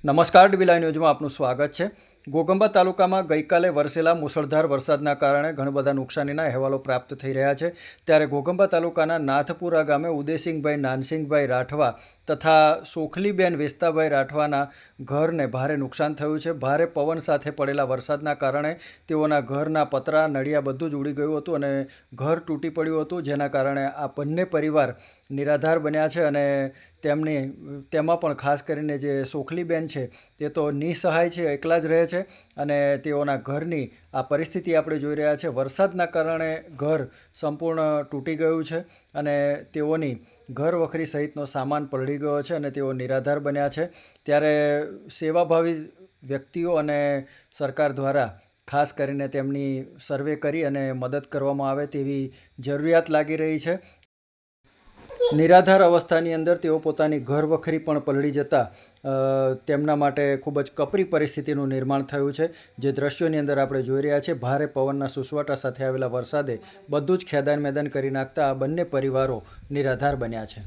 નમસ્કાર, dB live ન્યૂઝમાં આપનું સ્વાગત છે। ઘોગંબા તાલુકામાં ગઈકાલે વરસેલા મુશળધાર વરસાદના કારણે ઘણા બધા નુકસાનીના અહેવાલો પ્રાપ્ત થઈ રહ્યા છે। ત્યારે ઘોગંબા તાલુકાના નાથપુરા ગામે ઉદયસિંહભાઈ નાનસિંહભાઈ રાઠવા તથા સોખલીબેન વેસ્તાભાઈ રાઠવાના ઘરને ભારે નુકસાન થયું છે। ભારે પવન સાથે પડેલા વરસાદના કારણે તેઓના ઘરના પતરા નળિયા બધું જ ઉડી ગયું હતું અને ઘર તૂટી પડ્યું હતું, જેના કારણે આ બંને પરિવાર નિરાધાર બન્યા છે અને તેમાં પણ ખાસ કરીને જે સોખલીબેન છે તે તો નિસહાય છે, એકલા જ રહે છે અને તેઓના ઘરની આ પરિસ્થિતિ આપણે જોઈ રહ્યા છે। વરસાદના કારણે ઘર સંપૂર્ણ તૂટી ગયું છે અને તેઓની ઘર વખરી સહિતનો સામાન પલળી ગયો છે અને તેઓ નિરાધાર બન્યા છે। ત્યારે સેવાભાવી વ્યક્તિઓ અને સરકાર દ્વારા ખાસ કરીને તેમની સર્વે કરી અને મદદ કરવામાં આવે તેવી જરૂરિયાત લાગી રહી છે। નિરાધાર અવસ્થાની અંદર તેઓ પોતાની ઘર વખરી પણ પલળી જતાં તેમના માટે ખૂબ જ કપરી પરિસ્થિતિનું નિર્માણ થયું છે। જે દ્રશ્યોની અંદર આપણે જોઈ રહ્યા છીએ, ભારે પવનના સુસવાટા સાથે આવેલા વરસાદે બધું જ ખેદાન મેદાન કરી નાખતા આ બંને પરિવારો નિરાધાર બન્યા છે।